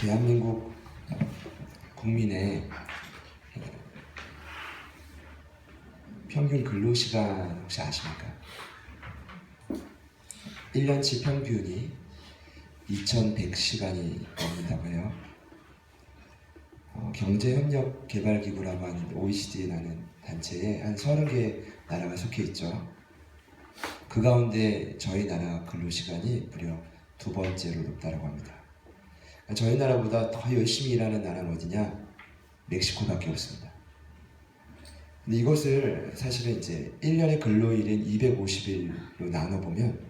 대한민국 국민의 평균 근로시간 혹시 아십니까? 1년치 평균이 2100시간이 넘는다고 해요. 경제협력개발기구라고 하는 OECD라는 단체에 한 30개 나라가 속해 있죠. 그 가운데 저희 나라 근로시간이 무려 2번째로 높다고 합니다. 저희 나라보다 더 열심히 일하는 나라는 어디냐? 멕시코밖에 없습니다. 근데 이것을 사실은 이제 1년의 근로일인 250일로 나눠보면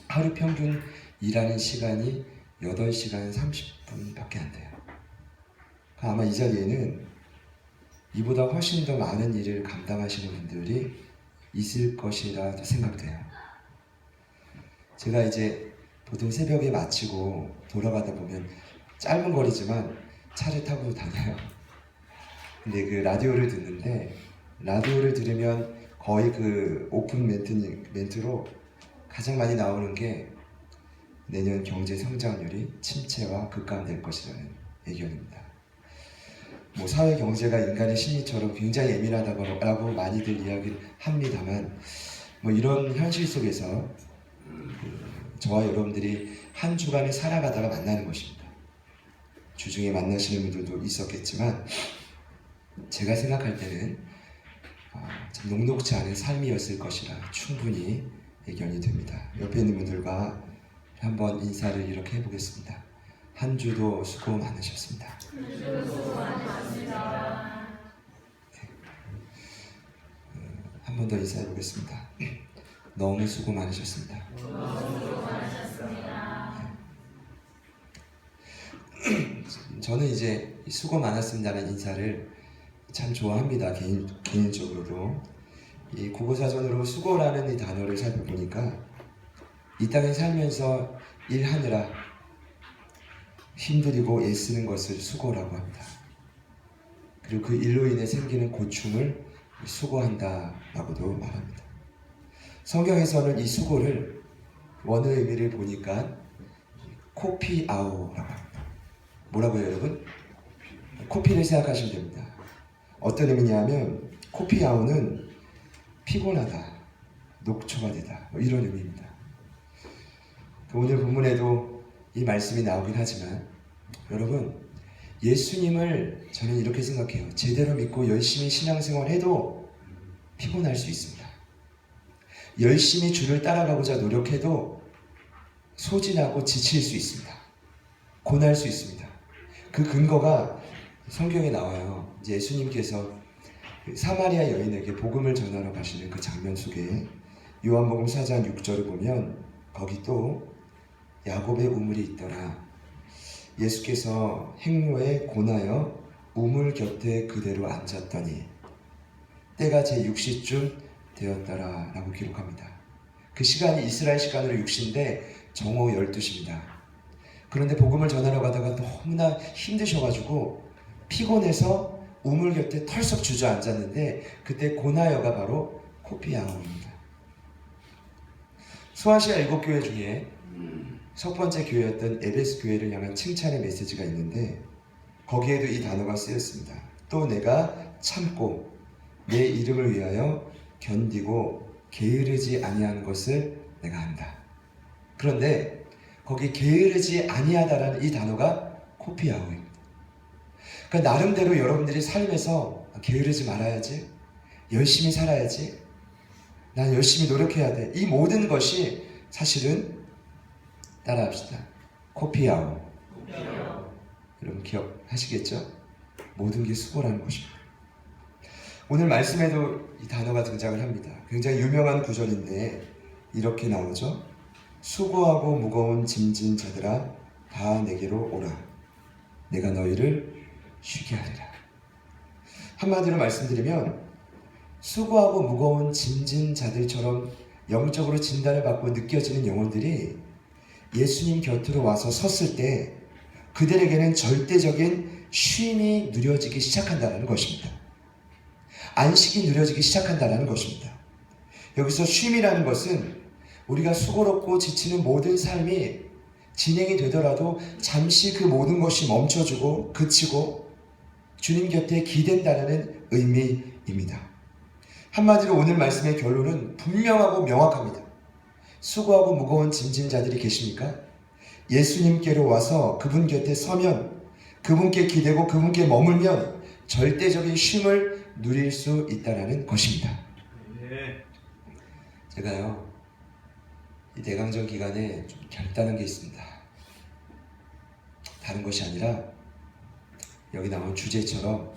하루 평균 일하는 시간이 8시간 30분밖에 안 돼요. 아마 이 자리에는 이보다 훨씬 더 많은 일을 감당하시는 분들이 있을 것이라 생각돼요. 제가 이제 보통 새벽에 마치고 돌아가다 보면 짧은 거리지만 차를 타고 다녀요. 근데 그 라디오를 듣는데 라디오를 들으면 거의 그 오픈 멘트로 가장 많이 나오는 게 내년 경제 성장률이 침체와 급감될 것이라는 예견입니다. 뭐 사회 경제가 인간의 심리처럼 굉장히 예민하다고 많이들 이야기를 합니다만 뭐 이런 현실 속에서 저와 여러분들이 한 주간을 살아가다가 만나는 것입니다. 주중에 만나시는 분들도 있었겠지만 제가 생각할 때는 참 녹록지 않은 삶이었을 것이라 충분히 예견이 됩니다. 옆에 있는 분들과 한번 인사를 이렇게 해보겠습니다. 한 주도 수고 많으셨습니다. 한 번 더 인사해 보겠습니다. 너무 수고 많으셨습니다. 저는 이제 수고 많았습니다라는 인사를 참 좋아합니다. 개인적으로도. 이 국어사전으로 수고라는 이 단어를 살펴보니까 이 땅에 살면서 일하느라 힘들이고 애쓰는 것을 수고라고 합니다. 그리고 그 일로 인해 생기는 고충을 수고한다라고도 말합니다. 성경에서는 이 수고를 원어 의미를 보니까 코피아오라고 합니다. 뭐라고요, 여러분? 코피를 생각하시면 됩니다. 어떤 의미냐면 코피아오는 피곤하다, 녹초가 되다, 뭐 이런 의미입니다. 오늘 본문에도 이 말씀이 나오긴 하지만 여러분, 예수님을 저는 이렇게 생각해요. 제대로 믿고 열심히 신앙생활 해도 피곤할 수 있습니다. 열심히 주를 따라가고자 노력해도 소진하고 지칠 수 있습니다. 고날 수 있습니다. 그 근거가 성경에 나와요. 이제 예수님께서 사마리아 여인에게 복음을 전하러 가시는 그 장면 속에 요한복음 4장 6절을 보면 거기 또 야곱의 우물이 있더라. 예수께서 행로에 고나여 우물 곁에 그대로 앉았더니 때가 제6시쯤 되었더라 라고 기록합니다. 그 시간이 이스라엘 시간으로 6시인데 정오 12시입니다. 그런데 복음을 전하러 가다가 너무나 힘드셔가지고 피곤해서 우물 곁에 털썩 주저앉았는데 그때 고나여가 바로 코피아오입니다. 소아시아 7교회 중에 첫 번째 교회였던 에베스 교회를 향한 칭찬의 메시지가 있는데 거기에도 이 단어가 쓰였습니다. 또 내가 참고 내 이름을 위하여 견디고 게으르지 아니한 것을 내가 안다. 그런데 거기 게으르지 아니하다라는 이 단어가 코피아오입니다. 그러니까 나름대로 여러분들이 삶에서 게으르지 말아야지, 열심히 살아야지, 난 열심히 노력해야 돼. 이 모든 것이 사실은 따라합시다. 코피아오. 여러분 기억하시겠죠? 모든 게 수고라는 것입니다. 오늘 말씀에도 이 단어가 등장을 합니다. 굉장히 유명한 구절인데 이렇게 나오죠. 수고하고 무거운 짐진 자들아 다 내게로 오라. 내가 너희를 쉬게 하리라. 한마디로 말씀드리면 수고하고 무거운 짐진 자들처럼 영적으로 진단을 받고 느껴지는 영혼들이 예수님 곁으로 와서 섰을 때 그들에게는 절대적인 쉼이 누려지기 시작한다는 것입니다. 안식이 누려지기 시작한다는 것입니다. 여기서 쉼이라는 것은 우리가 수고롭고 지치는 모든 삶이 진행이 되더라도 잠시 그 모든 것이 멈춰주고 그치고 주님 곁에 기댄다는 의미입니다. 한마디로 오늘 말씀의 결론은 분명하고 명확합니다. 수고하고 무거운 짐진 자들이 계십니까? 예수님께로 와서 그분 곁에 서면, 그분께 기대고 그분께 머물면 절대적인 쉼을 누릴 수 있다는 것입니다. 제가요, 이 대강정 기간에 좀 결단한 게 있습니다. 다른 것이 아니라 여기 나온 주제처럼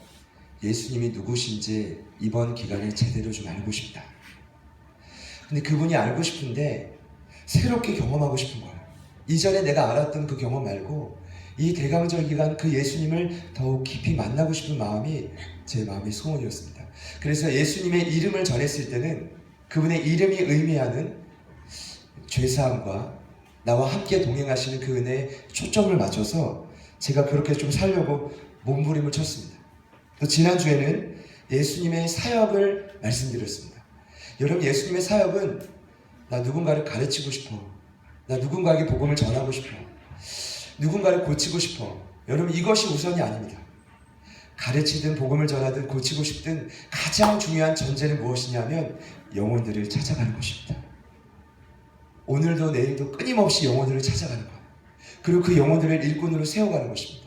예수님이 누구신지 이번 기간에 제대로 좀 알고 싶다. 근데 그분이 알고 싶은데 새롭게 경험하고 싶은 거예요. 이전에 내가 알았던 그 경험 말고 이 대강절 기간 그 예수님을 더욱 깊이 만나고 싶은 마음이 제 마음의 소원이었습니다. 그래서 예수님의 이름을 전했을 때는 그분의 이름이 의미하는 죄사함과 나와 함께 동행하시는 그 은혜에 초점을 맞춰서 제가 그렇게 좀 살려고 몸부림을 쳤습니다. 또 지난주에는 예수님의 사역을 말씀드렸습니다. 여러분, 예수님의 사역은 나 누군가를 가르치고 싶어, 나 누군가에게 복음을 전하고 싶어, 누군가를 고치고 싶어. 여러분, 이것이 우선이 아닙니다. 가르치든 복음을 전하든 고치고 싶든 가장 중요한 전제는 무엇이냐면 영혼들을 찾아가는 것입니다. 오늘도 내일도 끊임없이 영혼들을 찾아가는 거예요. 그리고 그 영혼들을 일꾼으로 세워가는 것입니다.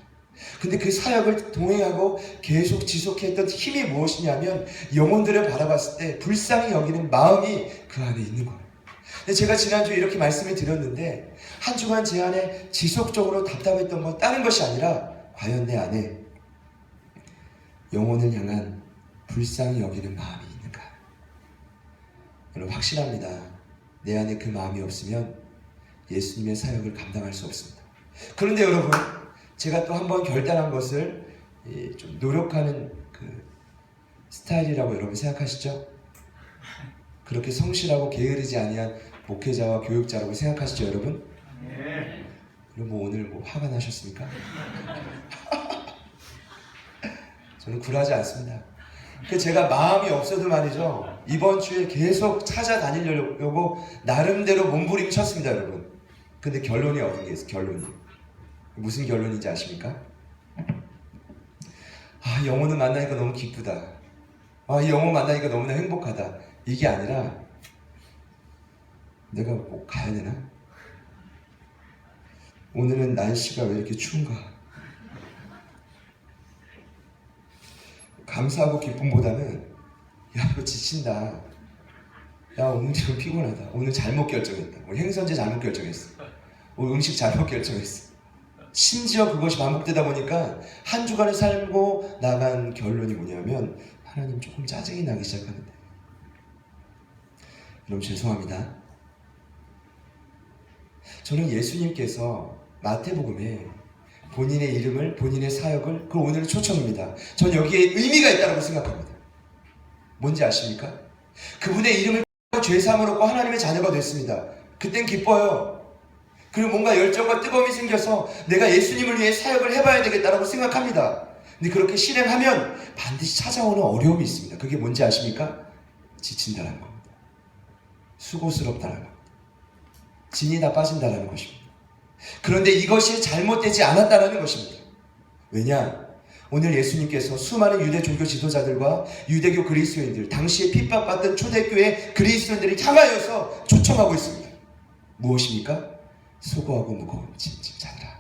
근데 그 사역을 동행하고 계속 지속했던 힘이 무엇이냐면 영혼들을 바라봤을 때 불쌍히 여기는 마음이 그 안에 있는 거예요. 근데 제가 지난주에 이렇게 말씀을 드렸는데 한 주간 제 안에 지속적으로 답답했던 건 다른 것이 아니라 과연 내 안에 영혼을 향한 불쌍히 여기는 마음이 있는가? 여러분, 확실합니다. 내 안에 그 마음이 없으면 예수님의 사역을 감당할 수 없습니다. 그런데 여러분, 제가 또 한번 결단한 것을 좀 노력하는 그 스타일이라고 여러분 생각하시죠? 그렇게 성실하고 게으르지 아니한 목회자와 교육자라고 생각하시죠, 여러분? 네. 그럼 뭐 오늘 뭐 화가 나셨습니까? 저는 굴하지 않습니다. 제가 마음이 없어도 말이죠, 이번 주에 계속 찾아다니려고 나름대로 몸부림 쳤습니다, 여러분. 근데 결론이 어떤 게 있어요? 결론이 무슨 결론인지 아십니까? 아, 영혼을 만나니까 너무 기쁘다. 아, 이 영혼 만나니까 너무나 행복하다. 이게 아니라 내가 꼭 가야 되나? 오늘은 날씨가 왜 이렇게 추운가? 감사하고 기쁨보다는 야, 이거 지친다. 야, 오늘 좀 피곤하다. 오늘 잘못 결정했다. 오늘 행선지 잘못 결정했어. 오늘 음식 잘못 결정했어. 심지어 그것이 반복되다 보니까 한 주간을 살고 나간 결론이 뭐냐면 하나님 조금 짜증이 나기 시작하는데, 여러분 죄송합니다. 저는 예수님께서 마태복음에 본인의 이름을, 본인의 사역을, 그걸 오늘 초청입니다. 전 여기에 의미가 있다고 생각합니다. 뭔지 아십니까? 그분의 이름을 죄사함을 얻고 하나님의 자녀가 됐습니다. 그땐 기뻐요. 그리고 뭔가 열정과 뜨거움이 생겨서 내가 예수님을 위해 사역을 해봐야 되겠다라고 생각합니다. 근데 그렇게 실행하면 반드시 찾아오는 어려움이 있습니다. 그게 뭔지 아십니까? 지친다는 겁니다. 수고스럽다는 겁니다. 진이 다 빠진다는 것입니다. 그런데 이것이 잘못되지 않았다는 것입니다. 왜냐? 오늘 예수님께서 수많은 유대 종교 지도자들과 유대교 그리스도인들, 당시에 핍박받던 초대교회 그리스도인들을 향하여서 초청하고 있습니다. 무엇입니까? 수고하고 무거운 짐진 자들아,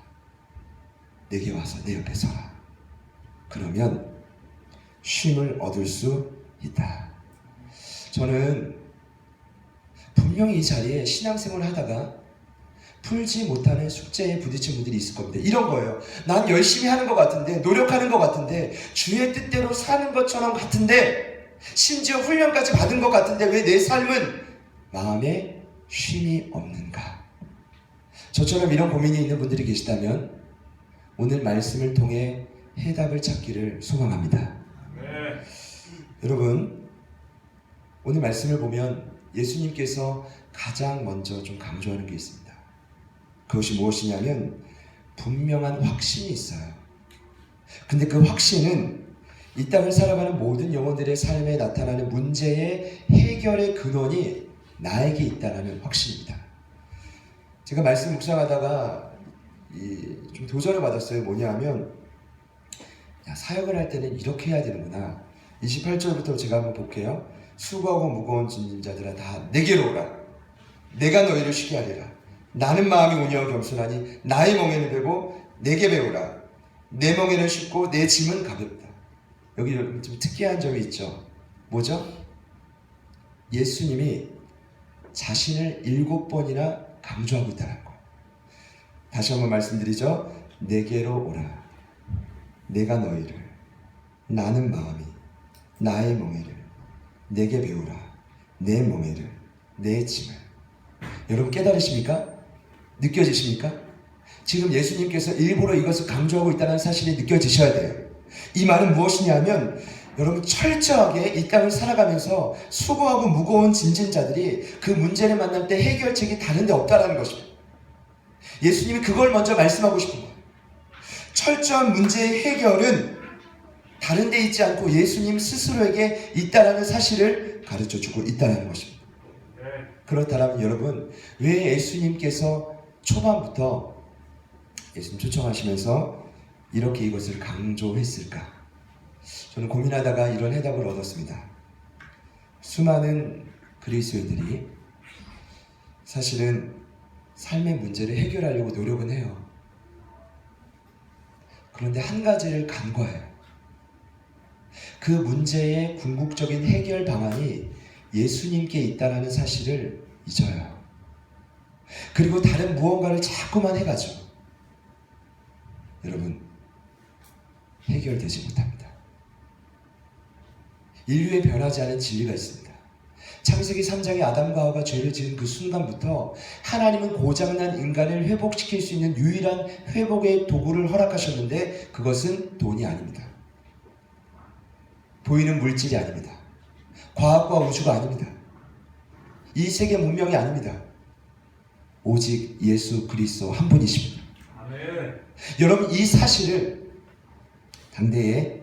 내게 와서 내 옆에 서라. 그러면 쉼을 얻을 수 있다. 저는 분명히 이 자리에 신앙생활을 하다가 풀지 못하는 숙제에 부딪힌 분들이 있을 겁니다. 이런 거예요. 난 열심히 하는 것 같은데, 노력하는 것 같은데, 주의 뜻대로 사는 것처럼 같은데, 심지어 훈련까지 받은 것 같은데 왜 내 삶은 마음에 쉼이 없는가? 저처럼 이런 고민이 있는 분들이 계시다면 오늘 말씀을 통해 해답을 찾기를 소망합니다. 네. 여러분, 오늘 말씀을 보면 예수님께서 가장 먼저 좀 강조하는 게 있습니다. 그것이 무엇이냐면 분명한 확신이 있어요. 근데 그 확신은 이 땅을 살아가는 모든 영혼들의 삶에 나타나는 문제의 해결의 근원이 나에게 있다는 확신입니다. 제가 말씀 묵상하다가 좀 도전을 받았어요. 뭐냐하면 야, 사역을 할 때는 이렇게 해야 되는구나. 28절부터 제가 한번 볼게요. 수고하고 무거운 짐진 자들아 다 내게로 오라. 내가 너희를 쉬게 하리라. 나는 마음이 온유하고 겸손하니 나의 멍에는 베고 내게 배우라. 내 멍에는 쉽고 내 짐은 가볍다. 여기 좀 특이한 점이 있죠. 뭐죠? 예수님이 자신을 7번이나 강조하고 있다는 거. 다시 한번 말씀드리죠. 내게로 오라. 내가 너희를, 나는 마음이 나의 멍에를 내게 배우라. 내 멍에를, 내 짐을. 여러분 깨달으십니까? 느껴지십니까? 지금 예수님께서 일부러 이것을 강조하고 있다는 사실이 느껴지셔야 돼요. 이 말은 무엇이냐면 여러분 철저하게 이 땅을 살아가면서 수고하고 무거운 짐진 자들이 그 문제를 만날 때 해결책이 다른 데 없다는 것입니다. 예수님이 그걸 먼저 말씀하고 싶은 거예요. 철저한 문제의 해결은 다른 데 있지 않고 예수님 스스로에게 있다는 사실을 가르쳐주고 있다는 것입니다. 그렇다면 여러분 왜 예수님께서 초반부터 예수님 초청하시면서 이렇게 이것을 강조했을까? 저는 고민하다가 이런 해답을 얻었습니다. 수많은 그리스도인들이 사실은 삶의 문제를 해결하려고 노력은 해요. 그런데 한 가지를 간과해요. 그 문제의 궁극적인 해결 방안이 예수님께 있다는 사실을 잊어요. 그리고 다른 무언가를 자꾸만 해가죠. 여러분, 해결되지 못합니다. 인류에 변하지 않은 진리가 있습니다. 창세기 3장에 아담과 하와가 죄를 지은 그 순간부터 하나님은 고장난 인간을 회복시킬 수 있는 유일한 회복의 도구를 허락하셨는데 그것은 돈이 아닙니다. 보이는 물질이 아닙니다. 과학과 우주가 아닙니다. 이 세계 문명이 아닙니다. 오직 예수 그리스도 한 분이십니다. 아멘. 여러분 이 사실을 당대에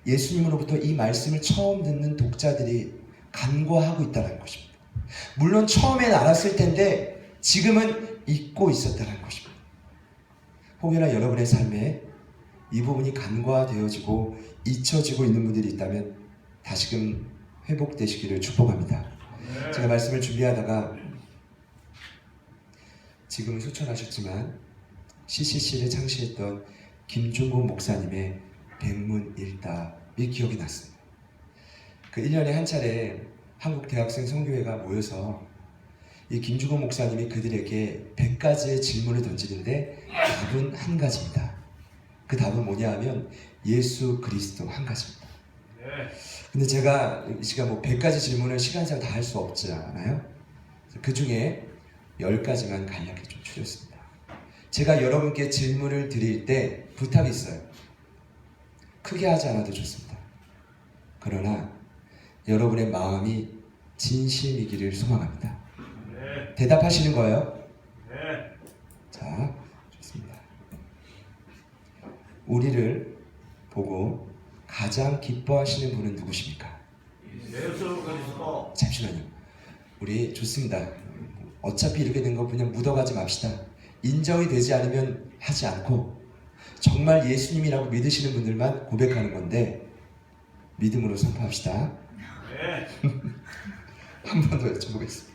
예수님으로부터 이 말씀을 처음 듣는 독자들이 간과하고 있다는 것입니다. 물론 처음엔 알았을 텐데 지금은 잊고 있었다는 것입니다. 혹여나 여러분의 삶에 이 부분이 간과되어지고 잊혀지고 있는 분들이 있다면 다시금 회복되시기를 축복합니다. 제가 말씀을 준비하다가 지금은 소천하셨지만 CCC를 창시했던 김중곤 목사님의 백문일답이 기억이 났습니다. 그 1년에 한 차례 한국 대학생 선교회가 모여서 이 김중곤 목사님이 그들에게 100가지의 질문을 던지는데 답은 한 가지입니다. 그 답은 뭐냐 하면 예수 그리스도 한 가지입니다. 근데 제가 이 시간 100가지 질문을 시간상 다 할 수 없잖아요. 그 중에 10가지만 간략히 좀 추렸습니다. 제가 여러분께 질문을 드릴 때 부탁이 있어요. 크게 하지 않아도 좋습니다. 그러나 여러분의 마음이 진심이기를 소망합니다. 네. 대답하시는 거예요? 네. 자, 좋습니다. 우리를 보고 가장 기뻐하시는 분은 누구십니까? 예수 그리스도. 잠시만요. 우리 좋습니다. 어차피 이렇게 된 거 그냥 묻어가지 맙시다. 인정이 되지 않으면 하지 않고 정말 예수님이라고 믿으시는 분들만 고백하는 건데 믿음으로 선포합시다. 네. 한 번 더 여쭤보겠습니다.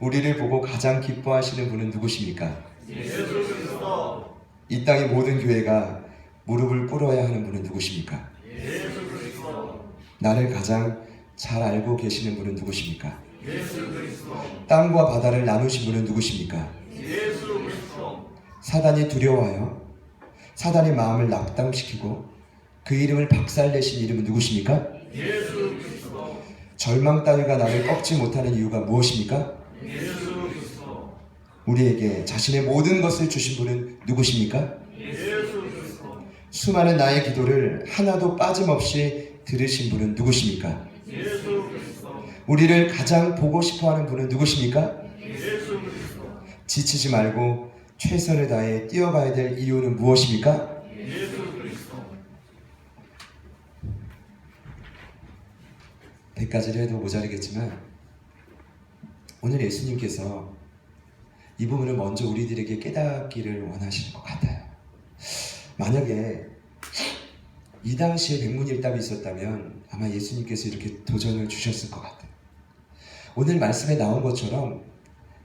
우리를 보고 가장 기뻐하시는 분은 누구십니까? 예수 그리스도. 이 땅의 모든 교회가 무릎을 꿇어야 하는 분은 누구십니까? 예수 그리스도. 나를 가장 잘 알고 계시는 분은 누구십니까? 예수 그리스도. 땅과 바다를 나누신 분은 누구십니까? 예수 그리스도. 사단이 두려워하여 사단의 마음을 낙담시키고 그 이름을 박살내신 이름은 누구십니까? 예수 그리스도. 절망 따위가 나를 꺾지 못하는 이유가 무엇입니까? 예수 그리스도. 우리에게 자신의 모든 것을 주신 분은 누구십니까? 예수 그리스도. 수많은 나의 기도를 하나도 빠짐없이 들으신 분은 누구십니까? 예수 그리스도. 우리를 가장 보고 싶어하는 분은 누구십니까? 예수 그리스도. 지치지 말고 최선을 다해 뛰어가야 될 이유는 무엇입니까? 예수 그리스도. 100가지를 해도 모자르겠지만 오늘 예수님께서 이 부분을 먼저 우리들에게 깨닫기를 원하시는 것 같아요. 만약에 이 당시에 백문일답이 있었다면 아마 예수님께서 이렇게 도전을 주셨을 것 같아요. 오늘 말씀에 나온 것처럼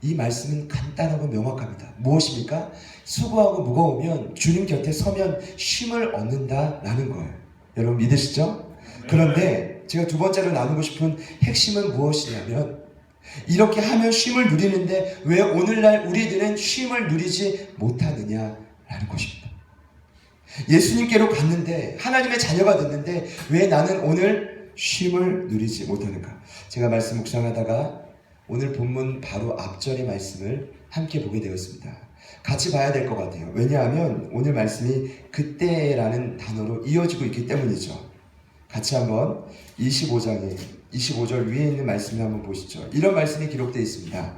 이 말씀은 간단하고 명확합니다. 무엇입니까? 수고하고 무거우면 주님 곁에 서면 쉼을 얻는다라는 거예요. 여러분 믿으시죠? 그런데 제가 두 번째로 나누고 싶은 핵심은 무엇이냐면 이렇게 하면 쉼을 누리는데 왜 오늘날 우리들은 쉼을 누리지 못하느냐라는 것입니다. 예수님께로 갔는데 하나님의 자녀가 됐는데 왜 나는 오늘 쉼을 누리지 못하는가? 제가 말씀 묵상하다가 오늘 본문 바로 앞절의 말씀을 함께 보게 되었습니다. 같이 봐야 될 것 같아요. 왜냐하면 오늘 말씀이 그때라는 단어로 이어지고 있기 때문이죠. 같이 한번 25절 위에 있는 말씀을 한번 보시죠. 이런 말씀이 기록되어 있습니다.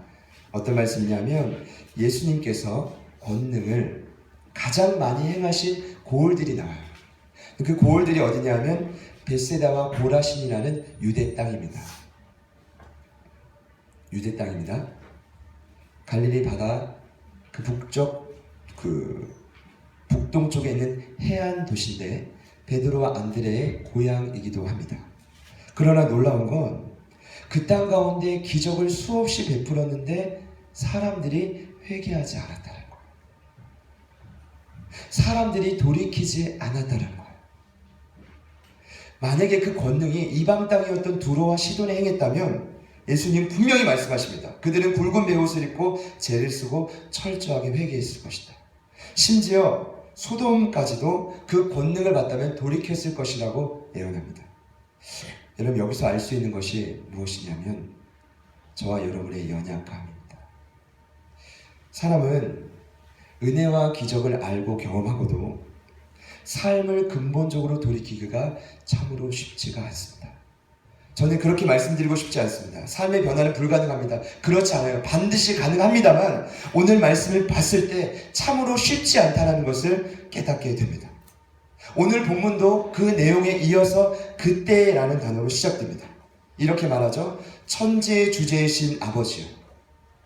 어떤 말씀이냐면 예수님께서 권능을 가장 많이 행하신 고을들이 나와요. 그 고을들이 어디냐면 벳세다와 고라신이라는 유대 땅입니다. 유대 땅입니다. 갈릴리 바다 그 북동쪽에 있는 해안 도시인데 베드로와 안드레의 고향이기도 합니다. 그러나 놀라운 건 그 땅 가운데 기적을 수없이 베풀었는데 사람들이 회개하지 않았다는 거예요. 사람들이 돌이키지 않았다는 거예요. 만약에 그 권능이 이방 땅이었던 두로와 시돈에 행했다면 예수님 분명히 말씀하십니다. 그들은 굵은 베옷을 입고 죄를 쓰고 철저하게 회개했을 것이다. 심지어 소돔까지도 그 권능을 받다면 돌이켰을 것이라고 예언합니다. 여러분 여기서 알 수 있는 것이 무엇이냐면 저와 여러분의 연약함입니다. 사람은 은혜와 기적을 알고 경험하고도 삶을 근본적으로 돌이키기가 참으로 쉽지가 않습니다. 저는 그렇게 말씀드리고 싶지 않습니다. 삶의 변화는 불가능합니다. 그렇지 않아요. 반드시 가능합니다만 오늘 말씀을 봤을 때 참으로 쉽지 않다는 것을 깨닫게 됩니다. 오늘 본문도 그 내용에 이어서 그때라는 단어로 시작됩니다. 이렇게 말하죠. 천지의 주제이신 아버지요.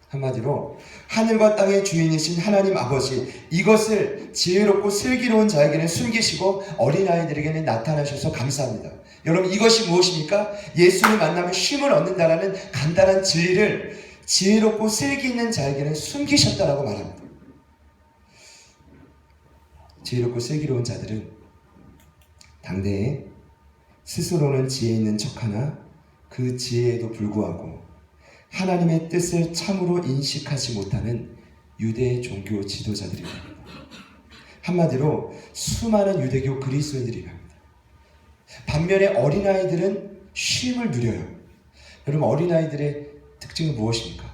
한마디로 하늘과 땅의 주인이신 하나님 아버지, 이것을 지혜롭고 슬기로운 자에게는 숨기시고 어린아이들에게는 나타나셔서 감사합니다. 여러분 이것이 무엇입니까? 예수를 만나면 쉼을 얻는다라는 간단한 진리를 지혜롭고 슬기 있는 자에게는 숨기셨다라고 말합니다. 지혜롭고 슬기로운 자들은 당대에 스스로는 지혜 있는 척하나 그 지혜에도 불구하고 하나님의 뜻을 참으로 인식하지 못하는 유대 종교 지도자들입니다. 한마디로 수많은 유대교 그리스도인들입니다. 반면에 어린아이들은 쉼을 누려요. 여러분 어린아이들의 특징은 무엇입니까?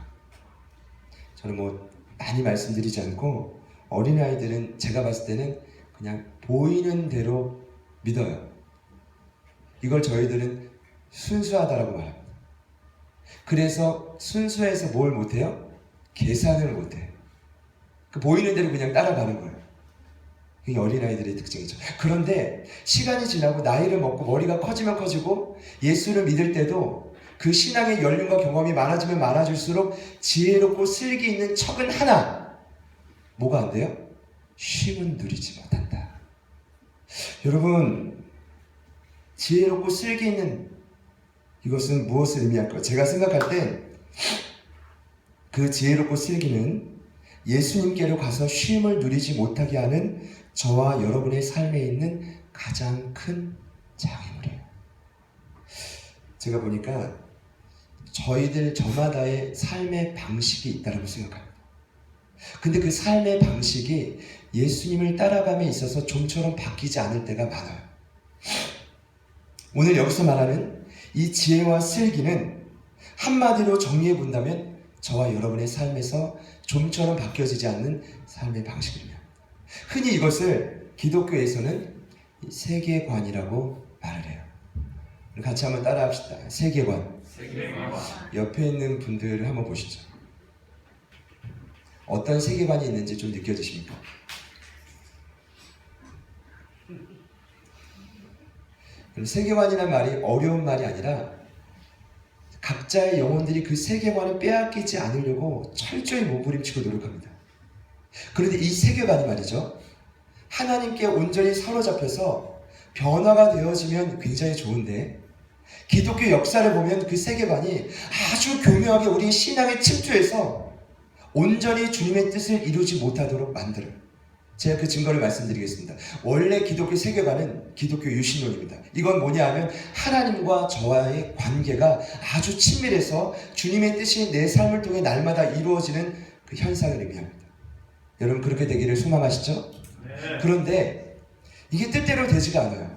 저는 많이 말씀드리지 않고 어린아이들은 제가 봤을 때는 그냥 보이는 대로 믿어요. 이걸 저희들은 순수하다라고 말합니다. 그래서 순수해서 뭘 못해요? 계산을 못해요. 보이는 대로 그냥 따라가는 거예요. 그게 어린아이들의 특징이죠. 그런데 시간이 지나고 나이를 먹고 머리가 커지면 커지고 예수를 믿을 때도 그 신앙의 연륜과 경험이 많아지면 많아질수록 지혜롭고 슬기 있는 척은 하나 뭐가 안 돼요? 쉼은 누리지 못한다. 여러분 지혜롭고 슬기 있는 이것은 무엇을 의미할까요? 제가 생각할 때 그 지혜롭고 슬기는 예수님께로 가서 쉼을 누리지 못하게 하는 저와 여러분의 삶에 있는 가장 큰 장애물이에요. 제가 보니까 저마다의 삶의 방식이 있다고 생각합니다. 근데 그 삶의 방식이 예수님을 따라감에 있어서 좀처럼 바뀌지 않을 때가 많아요. 오늘 여기서 말하는 이 지혜와 슬기는 한마디로 정리해 본다면 저와 여러분의 삶에서 좀처럼 바뀌어지지 않는 삶의 방식입니다. 흔히 이것을 기독교에서는 세계관이라고 말을 해요. 같이 한번 따라합시다. 세계관. 옆에 있는 분들을 한번 보시죠. 어떤 세계관이 있는지 좀 느껴지십니까? 세계관이라는 말이 어려운 말이 아니라 각자의 영혼들이 그 세계관을 빼앗기지 않으려고 철저히 몸부림치고 노력합니다. 그런데 이 세계관이 말이죠, 하나님께 온전히 사로잡혀서 변화가 되어지면 굉장히 좋은데, 기독교 역사를 보면 그 세계관이 아주 교묘하게 우리의 신앙에 침투해서 온전히 주님의 뜻을 이루지 못하도록 만들어요. 제가 그 증거를 말씀드리겠습니다. 원래 기독교 세계관은 기독교 유신론입니다. 이건 뭐냐 하면 하나님과 저와의 관계가 아주 친밀해서 주님의 뜻이 내 삶을 통해 날마다 이루어지는 그 현상을 의미합니다. 여러분 그렇게 되기를 소망하시죠? 네. 그런데 이게 뜻대로 되지가 않아요.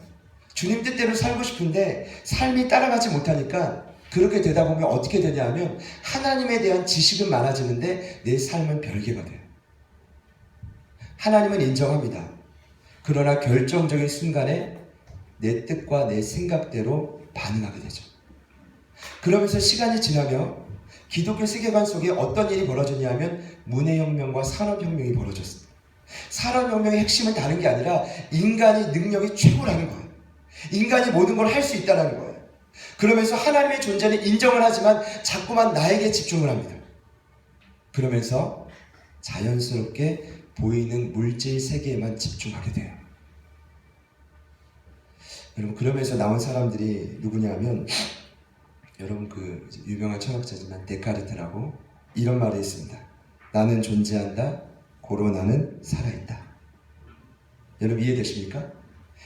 주님 뜻대로 살고 싶은데 삶이 따라가지 못하니까 그렇게 되다 보면 어떻게 되냐 하면 하나님에 대한 지식은 많아지는데 내 삶은 별개가 돼요. 하나님은 인정합니다. 그러나 결정적인 순간에 내 뜻과 내 생각대로 반응하게 되죠. 그러면서 시간이 지나며 기독교 세계관 속에 어떤 일이 벌어졌냐면 문해혁명과 산업혁명이 벌어졌습니다. 산업혁명의 핵심은 다른 게 아니라 인간이 능력이 최고라는 거예요. 인간이 모든 걸 할 수 있다는 거예요. 그러면서 하나님의 존재는 인정을 하지만 자꾸만 나에게 집중을 합니다. 그러면서 자연스럽게 보이는 물질 세계에만 집중하게 돼요. 여러분 그러면서 나온 사람들이 누구냐면, 여러분 그 유명한 철학자지만 데카르트라고 이런 말이 있습니다. 나는 존재한다, 고로 나는 살아있다. 여러분 이해되십니까?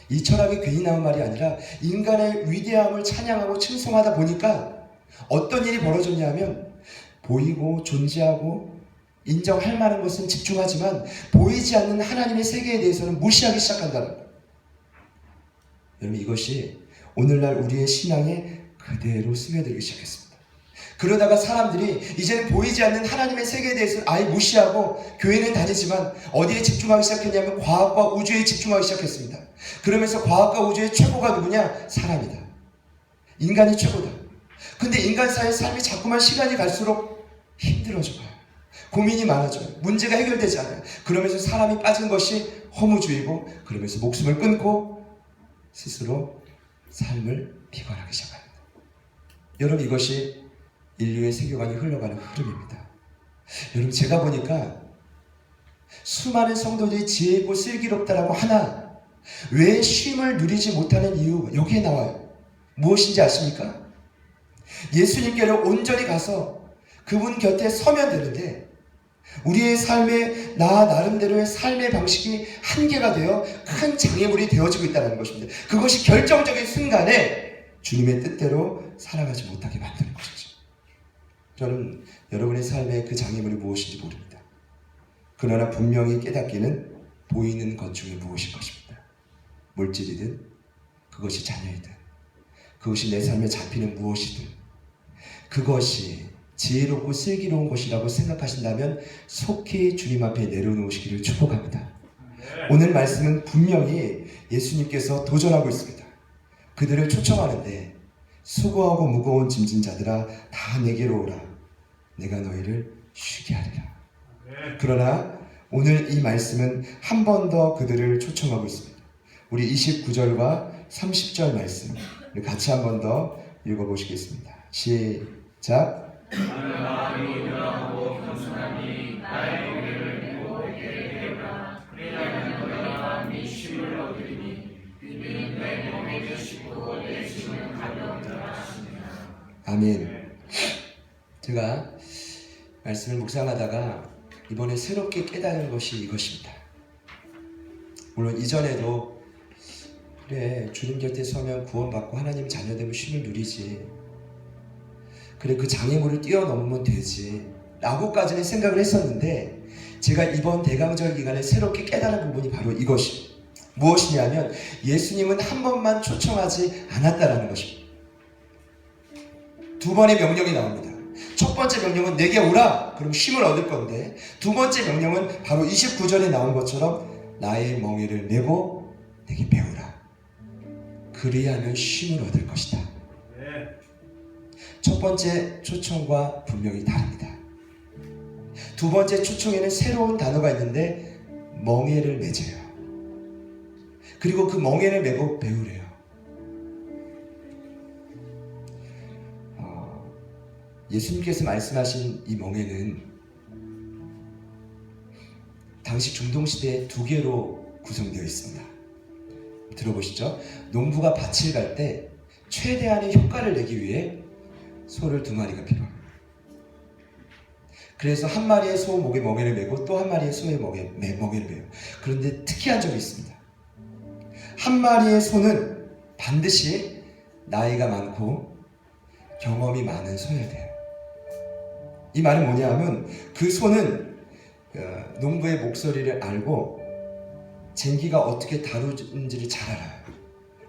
이 철학이 괜히 나온 말이 아니라 인간의 위대함을 찬양하고 칭송하다 보니까 어떤 일이 벌어졌냐면, 보이고 존재하고 인정할 만한 것은 집중하지만 보이지 않는 하나님의 세계에 대해서는 무시하기 시작한다는 거예요. 여러분 이것이 오늘날 우리의 신앙에 그대로 스며들기 시작했습니다. 그러다가 사람들이 이제는 보이지 않는 하나님의 세계에 대해서는 아예 무시하고 교회는 다니지만 어디에 집중하기 시작했냐면 과학과 우주에 집중하기 시작했습니다. 그러면서 과학과 우주의 최고가 누구냐? 사람이다. 인간이 최고다. 근데 인간사의 삶이 자꾸만 시간이 갈수록 힘들어져요. 고민이 많아져요. 문제가 해결되지 않아요. 그러면서 사람이 빠진 것이 허무주의고, 그러면서 목숨을 끊고 스스로 삶을 비관하기 시작합니다. 여러분 이것이 인류의 세계관이 흘러가는 흐름입니다. 여러분 제가 보니까 수많은 성도들이 지혜 있고 슬기롭다라고 하나 왜 쉼을 누리지 못하는 이유, 여기에 나와요. 무엇인지 아십니까? 예수님께로 온전히 가서 그분 곁에 서면 되는데 우리의 삶의 나 나름대로의 삶의 방식이 한계가 되어 큰 장애물이 되어지고 있다는 것입니다. 그것이 결정적인 순간에 주님의 뜻대로 살아가지 못하게 만드는 것이죠. 저는 여러분의 삶의 그 장애물이 무엇인지 모릅니다. 그러나 분명히 깨닫기는 보이는 것 중에 무엇인 것입니다. 물질이든 그것이 자녀이든 그것이 내 삶에 잡히는 무엇이든 그것이 지혜롭고 슬기로운 것이라고 생각하신다면 속히 주님 앞에 내려놓으시기를 축복합니다. 오늘 말씀은 분명히 예수님께서 도전하고 있습니다. 그들을 초청하는데 수고하고 무거운 짐진 자들아 다 내게로 오라. 내가 너희를 쉬게 하리라. 그러나 오늘 이 말씀은 한 번 더 그들을 초청하고 있습니다. 우리 29절과 30절 말씀 같이 한 번 더 읽어보시겠습니다. 시작. 마음이 온유하고 겸손하니 나의 무게를 메고 내게 되오라. 그리하면 너희가 네 쉼을 얻으리니 이는 내 몸에 계시고 내 짐은 가벼우리라 하십니다. 아멘. 제가 말씀을 묵상하다가 이번에 새롭게 깨달은 것이 이것입니다. 물론 이전에도 그래 주님 곁에 서면 구원받고 하나님 자녀되면 쉼을 누리지, 그래 그 장애물을 뛰어넘으면 되지 라고까지는 생각을 했었는데, 제가 이번 대강절 기간에 새롭게 깨달은 부분이 바로 이것이 무엇이냐면 예수님은 한 번만 초청하지 않았다라는 것입니다. 두 번의 명령이 나옵니다. 첫 번째 명령은 내게 오라, 그럼 쉼을 얻을 건데, 두 번째 명령은 바로 29절에 나온 것처럼 나의 멍에를 메고 내게 배우라. 그리하면 쉼을 얻을 것이다. 첫 번째 초청과 분명히 다릅니다. 두 번째 초청에는 새로운 단어가 있는데 멍에를 매져요. 그리고 그 멍에를 메고 배우래요. 예수님께서 말씀하신 이 멍에는 당시 중동시대에 두 개로 구성되어 있습니다. 들어보시죠. 농부가 밭을 갈 때 최대한의 효과를 내기 위해 소를 두 마리가 필요합니다. 그래서 한 마리의 소 목에 멍에를 메고 또 한 마리의 소의 목에 멍에를 메요. 그런데 특이한 점이 있습니다. 한 마리의 소는 반드시 나이가 많고 경험이 많은 소여야 돼요. 이 말은 뭐냐면 그 소는 농부의 목소리를 알고 쟁기가 어떻게 다루는지를 잘 알아요.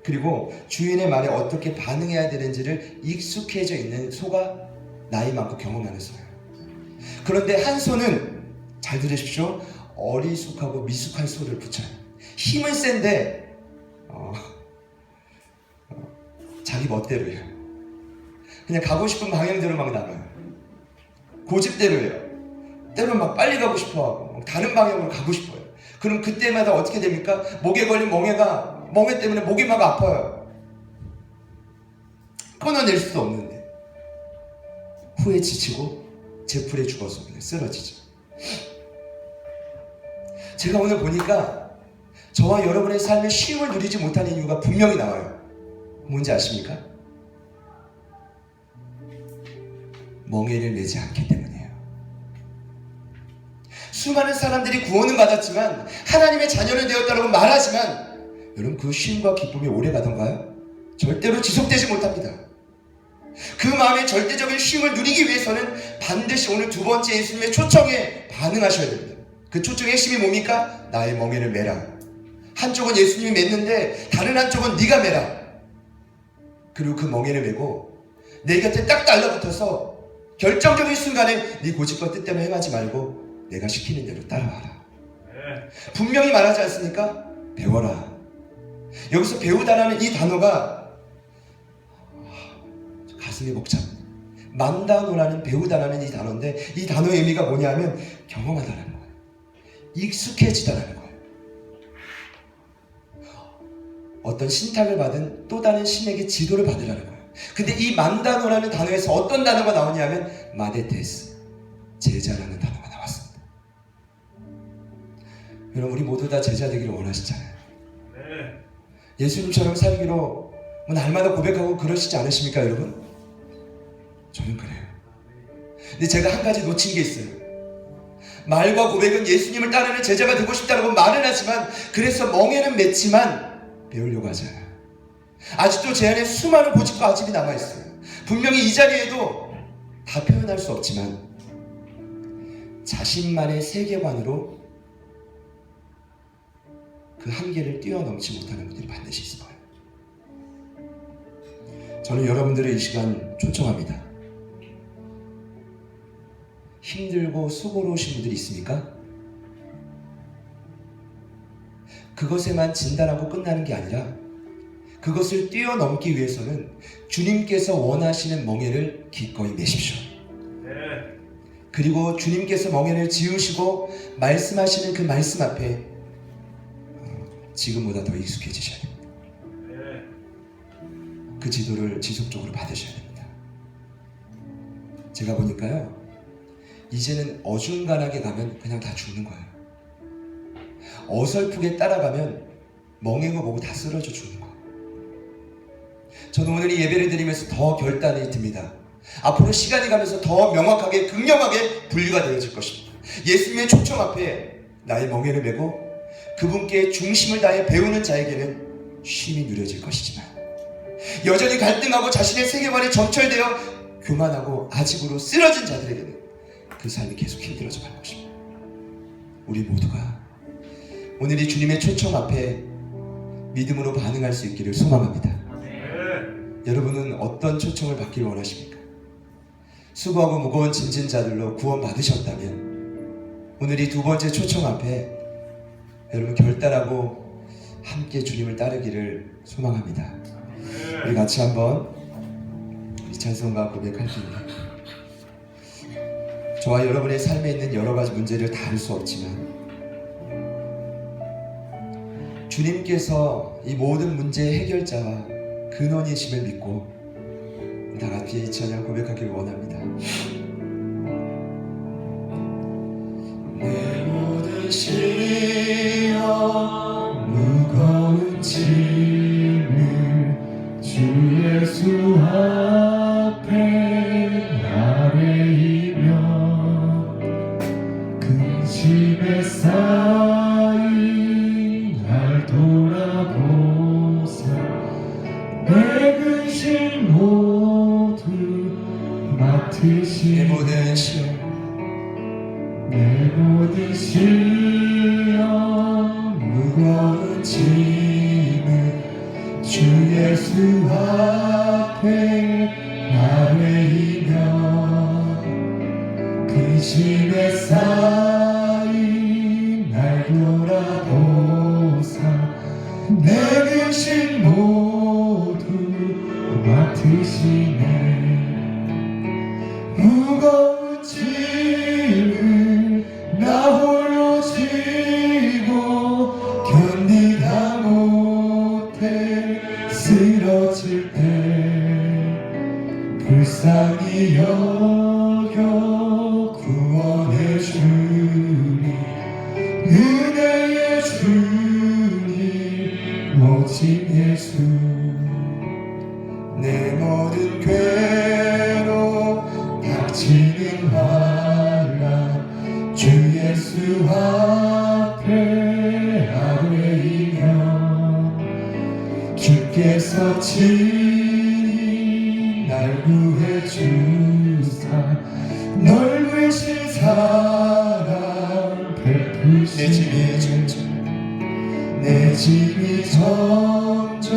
그리고 주인의 말에 어떻게 반응해야 되는지를 익숙해져 있는 소가 나이 많고 경험 많은 소예요. 그런데 한 소는 잘 들으십시오. 어리숙하고 미숙한 소를 붙여요. 힘은 센데 자기 멋대로 해요. 그냥 가고 싶은 방향대로 막 나가요. 고집대로 해요. 때로는 막 빨리 가고 싶어하고 다른 방향으로 가고 싶어요. 그럼 그때마다 어떻게 됩니까? 목에 걸린 멍에 때문에 목이 막 아파요. 끊어낼 수도 없는데 후에 지치고 제풀에 죽어서 그냥 쓰러지죠. 제가 오늘 보니까 저와 여러분의 삶에 쉼을 누리지 못하는 이유가 분명히 나와요. 뭔지 아십니까? 멍에를 매지 않기 때문이에요. 수많은 사람들이 구원은 받았지만 하나님의 자녀는 되었다고 말하지만 여러분 그 쉼과 기쁨이 오래 가던가요? 절대로 지속되지 못합니다. 그 마음의 절대적인 쉼을 누리기 위해서는 반드시 오늘 두 번째 예수님의 초청에 반응하셔야 됩니다. 그 초청의 핵심이 뭡니까? 나의 멍에를 매라. 한쪽은 예수님이 맸는데 다른 한쪽은 네가 매라. 그리고 그 멍에를 메고 내 곁에 딱 달라붙어서 결정적인 순간에 네 고집과 뜻대로 행하지 말고 내가 시키는 대로 따라와라. 분명히 말하지 않습니까? 배워라. 여기서 배우다라는 이 단어가 가슴이 벅찹니다. 만다노라는 배우다라는 이 단어인데 이 단어의 의미가 뭐냐면 경험하다라는 거예요. 익숙해지다라는 거예요. 어떤 신탁을 받은 또 다른 신에게 지도를 받으라는 거예요. 근데 이 만다노라는 단어에서 어떤 단어가 나오냐면 마데테스, 제자라는 단어가 나왔습니다. 여러분 우리 모두 다 제자 되기를 원하시잖아요. 예수님처럼 살기로 날마다 고백하고 그러시지 않으십니까 여러분? 저는 그래요. 근데 제가 한 가지 놓친 게 있어요. 말과 고백은 예수님을 따르는 제자가 되고 싶다고 말은 하지만 그래서 멍에는 맺지만 배우려고 하잖아요. 아직도 제 안에 수많은 고집과 아집이 남아있어요. 분명히 이 자리에도 다 표현할 수 없지만 자신만의 세계관으로 그 한계를 뛰어넘지 못하는 분들이 반드시 있을 거예요. 저는 여러분들의 이 시간 초청합니다. 힘들고 수고로우신 분들이 있습니까? 그것에만 진단하고 끝나는 게 아니라 그것을 뛰어넘기 위해서는 주님께서 원하시는 멍에를 기꺼이 매십시오. 그리고 주님께서 멍에를 지으시고 말씀하시는 그 말씀 앞에 지금보다 더 익숙해지셔야 됩니다. 그 지도를 지속적으로 받으셔야 됩니다. 제가 보니까요, 이제는 어중간하게 가면 그냥 다 죽는 거예요. 어설프게 따라가면 멍해고 뭐고 다 쓰러져 죽는 거예요. 저는 오늘 이 예배를 드리면서 더 결단이 듭니다. 앞으로 시간이 가면서 더 명확하게 극명하게 분류가 되어질 것입니다. 예수님의 초청 앞에 나의 멍에를 메고 그분께 중심을 다해 배우는 자에게는 쉼이 누려질 것이지만 여전히 갈등하고 자신의 세계관에 점철되어 교만하고 아집으로 쓰러진 자들에게는 그 삶이 계속 힘들어져 갈 것입니다. 우리 모두가 오늘 이 주님의 초청 앞에 믿음으로 반응할 수 있기를 소망합니다. 여러분은 어떤 초청을 받기를 원하십니까? 수고하고 무거운 짐진 자들로 구원 받으셨다면 오늘 이 두 번째 초청 앞에 여러분 결단하고 함께 주님을 따르기를 소망합니다. 우리 같이 한번 이 찬송가 고백할 텐데 저와 여러분의 삶에 있는 여러 가지 문제를 다 알 수 없지만 주님께서 이 모든 문제의 해결자와 근원이심을 믿고 다 같이 찬양 고백하길 원합니다. 내 모든 시험 무거운 짐을 주 예수 앞에 아뢰이며 근심에 쌓인 날 돌아보사 내 근심 모두 맡으시네. 내 모든 시험 무거운 짐을 주 예수 앞에 아뢰이며 근심에 쌓인 날 돌아보사 내 근심 모두 맡으시네. 무거운 짐을 나 홀로 지고 견디다 못해 쓰러질 때 불쌍히 여겨 구원해 주니 은혜의 주님 오직 예수. 내 모든 괴로 닥치는 환난 주 예수 앞에 아뢰이며 주께서 친히 날 구해 주사 넓으신 사랑 베푸시네. 내 짐이 점점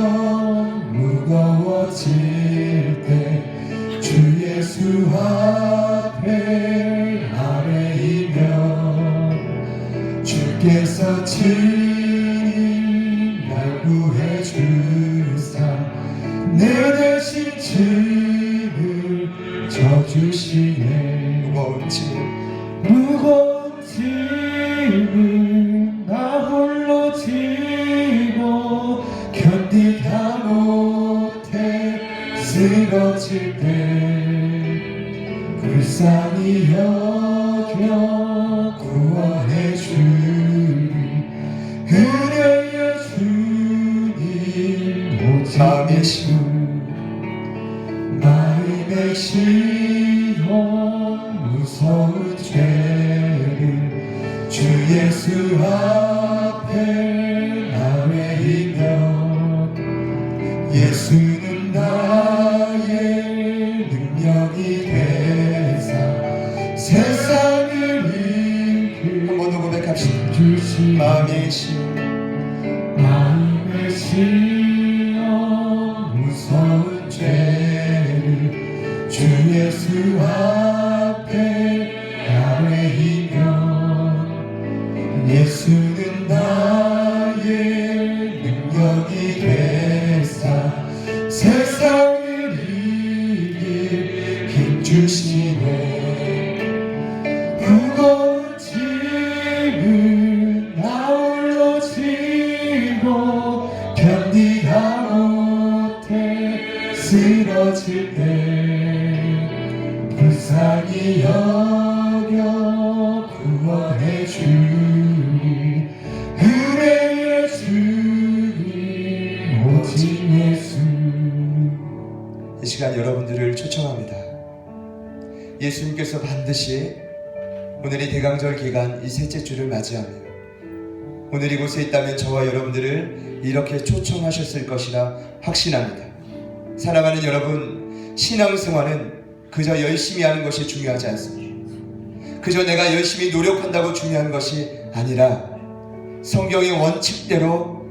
무거워질 때 주 예수 앞에 아뢰이며 주께서 친히 날 구해 주사 내 대신 짐을 져주시네. 무거운 짐을 나 홀로 지고 견디다 못해 쓰러질 때 불쌍히 여겨 구원해 주니 은혜의 주님 오직 예수. 마음의 시험 무서운 죄를 주 예수 앞에 아뢰이며 예수는 나의 능력이 되사 세상을 이길 한 번 더 고백합시다. 주신 마음의 시험 무서운 죄를 주 예수 앞에 아뢰이며 예수는 나의 능력이 되사 세상을 이길 힘 주시네. 무거운 짐을 나 홀로 지고 견디다 못해 쓰러질 때 불쌍히 여겨 구원해 주니 은혜의 주님 오직 예수. 이 시간 여러분들을 초청합니다. 예수님께서 반드시 오늘이 대강절 기간 이 셋째 주를 맞이하며 오늘 이곳에 있다면 저와 여러분들을 이렇게 초청하셨을 것이라 확신합니다. 사랑하는 여러분, 신앙생활은 그저 열심히 하는 것이 중요하지 않습니다. 그저 내가 열심히 노력한다고 중요한 것이 아니라 성경의 원칙대로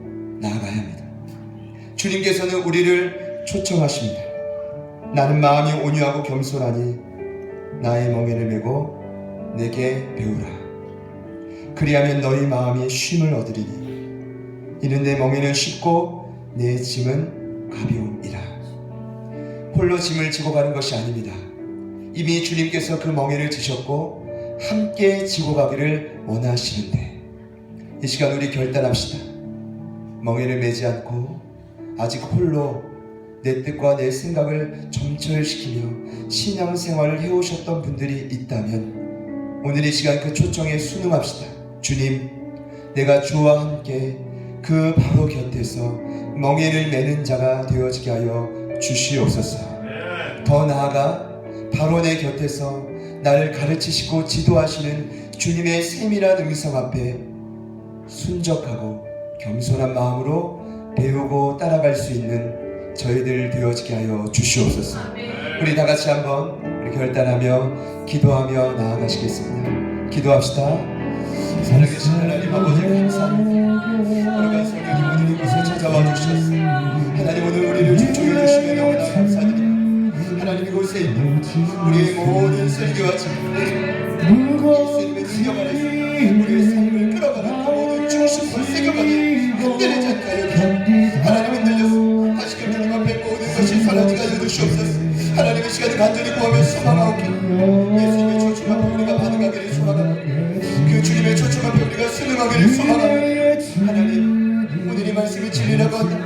나아가야 합니다. 주님께서는 우리를 초청하십니다. 나는 마음이 온유하고 겸손하니 나의 멍에를 메고 내게 배우라. 그리하면 너희 마음이 쉼을 얻으리니 이는 내 멍에는 쉽고 내 짐은 가벼움이라. 홀로 짐을 지고 가는 것이 아닙니다. 이미 주님께서 그 멍에를 지셨고 함께 지고 가기를 원하시는데 이 시간 우리 결단합시다. 멍에를 메지 않고 아직 홀로 내 뜻과 내 생각을 점철시키며 신앙생활을 해오셨던 분들이 있다면 오늘 이 시간 그 초청에 순응합시다. 주님, 내가 주와 함께 그 바로 곁에서 멍에를 매는 자가 되어지게 하여 주시옵소서. 더 나아가 바로 내 곁에서 나를 가르치시고 지도하시는 주님의 세밀한 음성 앞에 순적하고 겸손한 마음으로 배우고 따라갈 수 있는 저희들 되어지게 하여 주시옵소서. 우리 다 같이 한번 우리 결단하며 기도하며 나아가시겠습니다. 기도합시다. 살아계신 하나님 아버지, 감사합니다. 오늘간 성령님 오늘 이곳에 찾아와 주셨습니다. 하나님, 오늘 우리를 초청해 주시며 너무나 감사드립니다. 하나님, 이곳에 있는 우리의 모든 설교와 진리를 예수님의 능력 안에서 우리의 삶을 끌어가는 그 모든 중심과 세계관이 흔들리지 않게 하여 주시옵소서. 하나님, 흔들렸습니다. 다시금 주님 앞에 모든 것이 사라지게 하여 주시옵소서. 하나님의 시간을 간절히 구하며 소망하옵기를 예수님의 초청 앞에 우리가 반응하기를 소망합니다. 그 주님의 초청 앞에 우리가 순응하기를 소망합니다. 하나님, 오늘 이 말씀이 진리라고 한다.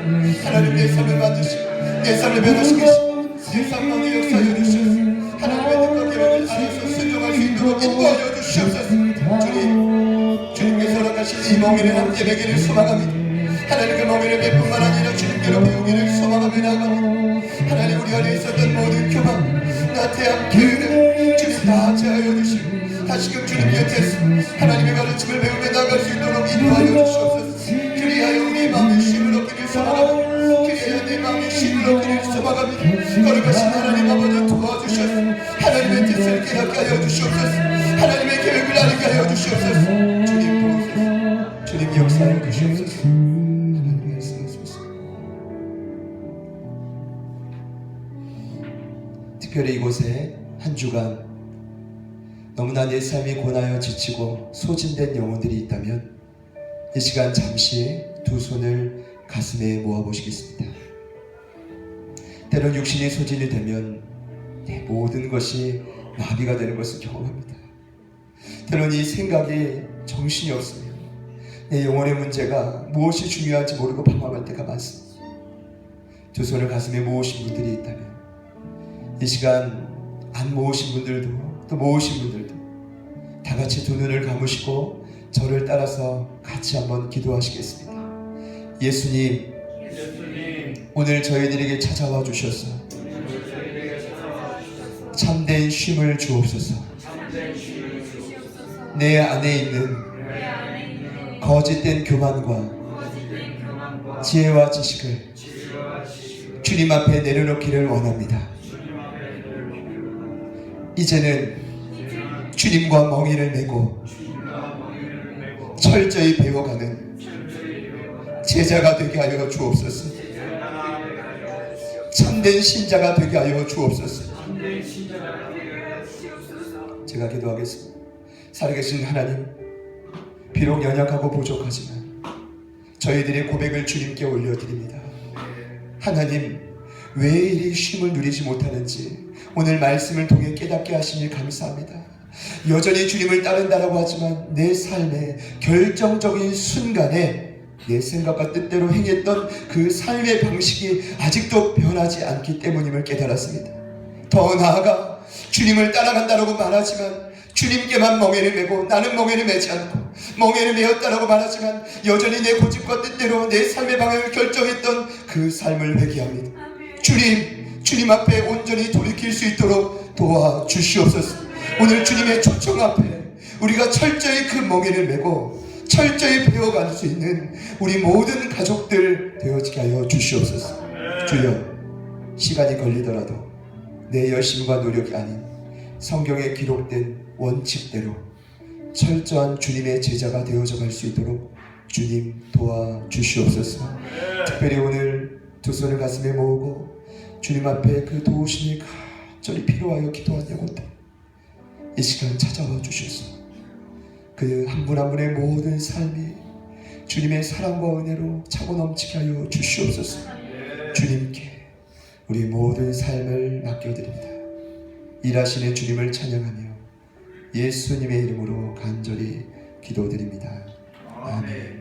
하나님, 내 삶을 만드시고 내 삶을 변화시키시고 내 삶 가운데 역사하여 주시옵소서. 하나님의 뜻과 계획을 알아서 순종할 수 있도록 인도하여 주시옵소서. 주님께서 허락하신 이 멍에를 함께 매기를 소망합니다. 하나님, 그 멍에를 몇 뿐만 아니라 주님께로 배우기를 소망하며 나아갑니다. 하나님, 우리 안에 있었던 모든 교만, 나태함, 게으름 주님 다 제하여 주시고 다시금 주님 곁에서 하나님의 가르침을 배우며 나아갈 수 있도록 인도하여 주시옵소서. 그리하여 우리의 마음에 쉼을 얻기를 소망합니다. 그리하여 내 마음에 쉼을 얻기를 소망합니다. 거룩하신 하나님 아버지, 도와주셔서 하나님의 뜻을 깨닫게 하여 주시옵소서. 하나님의 계획을 알게 하여 주시옵소서. 주님 도우소서. 주님 역사하여 주시옵소서. 하나님의 쓰소서. 특별히 이곳에 한 주간 너무나 내 삶이 고나여 지치고 소진된 영혼들이 있다면 이 시간 잠시 두 손을 가슴에 모아보시겠습니다. 때론 육신이 소진이 되면 내 모든 것이 마비가 되는 것을 경험합니다. 때론 이 생각이 정신이 없으면 내 영혼의 문제가 무엇이 중요한지 모르고 방황할 때가 많습니다. 두 손을 가슴에 모으신 분들이 있다면 이 시간 안 모으신 분들도 또 모으신 분들도 다 같이 두 눈을 감으시고 저를 따라서 같이 한번 기도하시겠습니다. 예수님, 오늘 저희들에게 찾아와 주셔서 참된 쉼을 주옵소서. 내 안에 있는 거짓된 교만과 지혜와 지식을 주님 앞에 내려놓기를 원합니다. 이제는 주님과 멍에를 메고 철저히 배워가는 제자가 되게 하여 주옵소서. 참된 신자가 되게 하여 주옵소서. 제가 기도하겠습니다. 살아계신 하나님, 비록 연약하고 부족하지만 저희들의 고백을 주님께 올려드립니다. 하나님, 왜 이리 쉼을 누리지 못하는지 오늘 말씀을 통해 깨닫게 하시니 감사합니다. 여전히 주님을 따른다라고 하지만 내 삶의 결정적인 순간에 내 생각과 뜻대로 행했던 그 삶의 방식이 아직도 변하지 않기 때문임을 깨달았습니다. 더 나아가 주님을 따라간다라고 말하지만 주님께만 멍에를 메고 나는 멍에를 메지 않고 멍에를 메었다라고 말하지만 여전히 내 고집과 뜻대로 내 삶의 방향을 결정했던 그 삶을 회개합니다. 주님 앞에 온전히 돌이킬 수 있도록 도와주시옵소서. 오늘 주님의 초청 앞에 우리가 철저히 그 멍에를 메고 철저히 배워갈 수 있는 우리 모든 가족들 되어지게 하여 주시옵소서. 주여, 시간이 걸리더라도 내 열심과 노력이 아닌 성경에 기록된 원칙대로 철저한 주님의 제자가 되어져 갈 수 있도록 주님 도와주시옵소서. 특별히 오늘 두 손을 가슴에 모으고 주님 앞에 그 도우심이 간절히 필요하여 기도한 영혼들 이 시간 찾아와 주셔서 그 한 분 한 분의 모든 삶이 주님의 사랑과 은혜로 차고 넘치게 하여 주시옵소서. 주님께 우리 모든 삶을 맡겨드립니다. 일하시는 주님을 찬양하며 예수님의 이름으로 간절히 기도드립니다. 아멘.